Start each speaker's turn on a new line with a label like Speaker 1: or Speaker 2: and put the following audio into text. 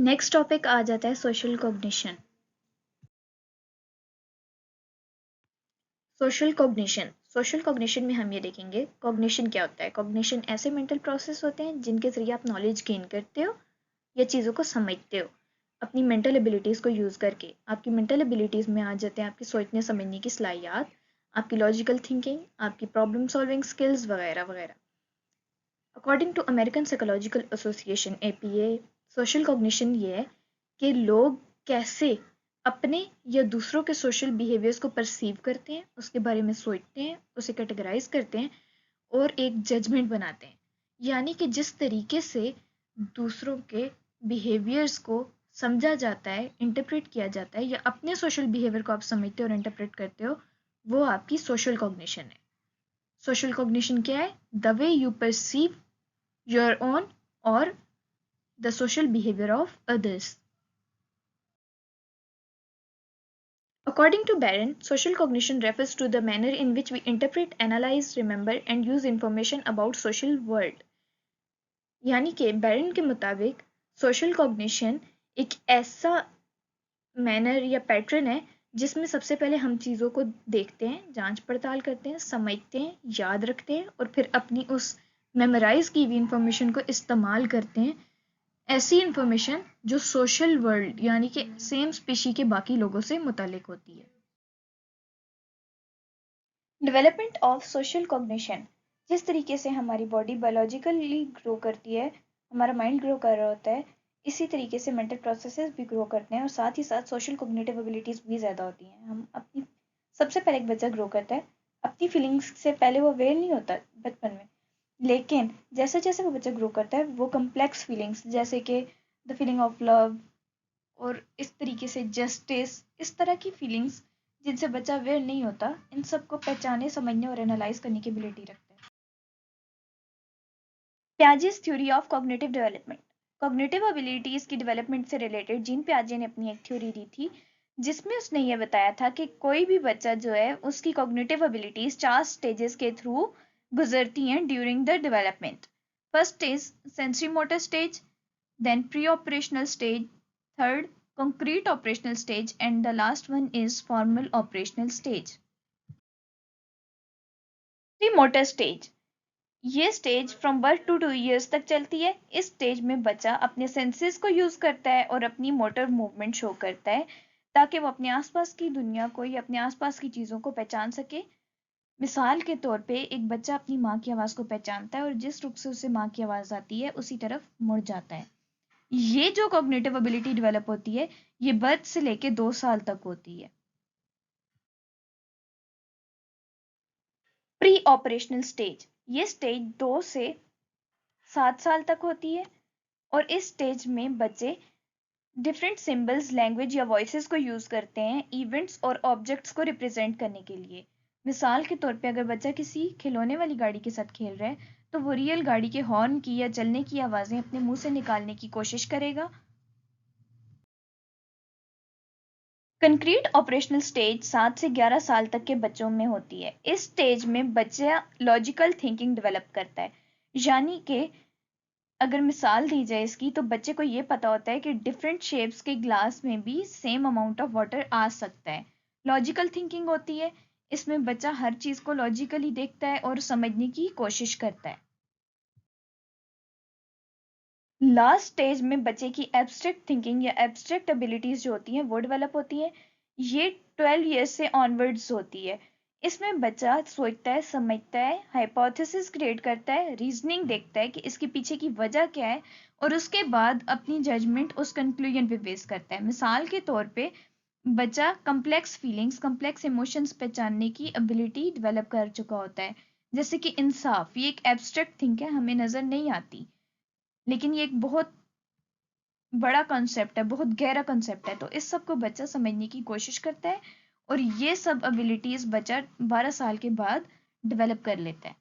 Speaker 1: Next topic आ जाता है social cognition. Social cognition में हम ये देखेंगे कॉग्निशन क्या होता है। कॉग्निशन ऐसे मेंटल प्रोसेस होते हैं जिनके जरिए आप नॉलेज गेन करते हो या चीज़ों को समझते हो अपनी मेंटल एबिलिटीज़ को यूज़ करके। आपकी मेंटल एबिलिटीज़ में आ जाते हैं आपकी सोचने समझने की सलाहियत, आपकी लॉजिकल थिंकिंग, आपकी प्रॉब्लम सॉल्विंग स्किल्स वगैरह वगैरह। According to American Psychological Association APA, social cognition ये है कि लोग कैसे अपने या दूसरों के सोशल बिहेवियर्स को परसीव करते हैं, उसके बारे में सोचते हैं, उसे कैटेगराइज करते हैं और एक जजमेंट बनाते हैं। यानी कि जिस तरीके से दूसरों के बिहेवियर्स को समझा जाता है, इंटरप्रेट किया जाता है, या अपने सोशल बिहेवियर को आप समझते हो और इंटरप्रेट करते हो, वो आपकी सोशल कॉग्निशन है। सोशल कॉग्निशन क्या है? The way you perceive your own or the social behavior of others. According to Barron, social cognition refers to the manner in which we interpret, analyze, remember and use information about social world. यानी कि बैरन के मुताबिक social cognition एक ऐसा manner या pattern है जिसमें सबसे पहले हम चीज़ों को देखते हैं, जांच पड़ताल करते हैं, समझते हैं, याद रखते हैं और फिर अपनी उस मेमोराइज की हुई इंफॉर्मेशन को इस्तेमाल करते हैं, ऐसी इंफॉर्मेशन जो सोशल वर्ल्ड यानी कि सेम स्पीशी के बाकी लोगों से मुतालिक होती है। डेवलपमेंट ऑफ सोशल कॉग्निशन, जिस तरीके से हमारी बॉडी बायोलॉजिकली ग्रो करती है, हमारा माइंड ग्रो कर रहा होता है, इसी तरीके से मेंटल प्रोसेसेस भी ग्रो करते हैं और साथ ही साथ सोशल कॉग्निटिव एबिलिटीज भी ज़्यादा होती हैं। हम अपनी सबसे पहले एक बच्चा ग्रो करता है, अपनी फीलिंग्स से पहले वो अवेयर नहीं होता बचपन में, लेकिन जैसे जैसे वो बच्चा ग्रो करता है वो कम्प्लेक्स फीलिंग्स जैसे कि द फीलिंग ऑफ लव और इस तरीके से जस्टिस, इस तरह की फीलिंग्स जिनसे बच्चा अवेयर नहीं होता, इन सबको पहचाने, समझने और एनालाइज करने की एबिलिटी रखता है। Piaget's theory of cognitive development, cognitive abilities की डेवलपमेंट से रिलेटेड जीन पियाजे ने अपनी एक थ्योरी दी थी जिसमें उसने ये बताया था कि कोई भी बच्चा जो है उसकी कॉग्निटिव एबिलिटीज 4 स्टेजेस के थ्रू गुजरती हैं during the development. First stage sensory motor stage, then pre-operational stage, third concrete operational stage and the last one is formal operational stage. Pre-motor stage, ये stage from birth to 2 years तक चलती है। इस stage में बच्चा अपने senses को use करता है और अपनी मोटर मूवमेंट शो करता है ताकि वो अपने आसपास की दुनिया को या अपने आसपास की चीजों को पहचान सके। मिसाल के तौर पे एक बच्चा अपनी माँ की आवाज को पहचानता है और जिस रुख से उसे माँ की आवाज आती है उसी तरफ मुड़ जाता है। ये जो कॉग्निटिव एबिलिटी डेवलप होती है ये बर्थ से लेके 2 साल तक होती है। प्री ऑपरेशनल स्टेज, ये स्टेज 2 से 7 साल तक होती है और इस स्टेज में बच्चे डिफरेंट सिंबल्स, लैंग्वेज या वॉइसेस को यूज करते हैं इवेंट्स और ऑब्जेक्ट्स को रिप्रेजेंट करने के लिए। मिसाल के तौर पे अगर बच्चा किसी खिलौने वाली गाड़ी के साथ खेल रहा है तो वो रियल गाड़ी के हॉर्न की या चलने की आवाजें अपने मुंह से निकालने की कोशिश करेगा। कंक्रीट ऑपरेशनल स्टेज 7 से 11 साल तक के बच्चों में होती है। इस स्टेज में बच्चा लॉजिकल थिंकिंग डेवलप करता है, यानी कि अगर मिसाल दी जाए इसकी तो बच्चे को ये पता होता है कि डिफरेंट शेप्स के ग्लास में भी सेम अमाउंट ऑफ वाटर आ सकता है। लॉजिकल थिंकिंग होती है, इसमें बच्चा हर चीज को लॉजिकली देखता है और समझने की कोशिश करता है। लास्ट स्टेज में बच्चे की एब्स्ट्रैक्ट थिंकिंग या एब्स्ट्रैक्ट एबिलिटीज जो होती हैं वो डेवलप होती हैं। ये 12 ईयर्स से ऑनवर्ड्स होती है। इसमें बच्चा सोचता है, समझता है, हाइपोथेसिस क्रिएट करता है, रीजनिंग देखता है कि इसके पीछे की वजह क्या है और उसके बाद अपनी जजमेंट उस कंक्लूजन पे बेस करता है। मिसाल के तौर पे बच्चा कम्प्लेक्स फीलिंग्स, कम्प्लेक्स इमोशंस पहचानने की एबिलिटी डेवलप कर चुका होता है। जैसे कि इंसाफ, ये एक एब्स्ट्रैक्ट थिंक है, हमें नजर नहीं आती, लेकिन ये एक बहुत बड़ा कॉन्सेप्ट है, बहुत गहरा कॉन्सेप्ट है, तो इस सब को बच्चा समझने की कोशिश करता है और ये सब एबिलिटीज बच्चा 12 साल के बाद डेवलप कर लेता है।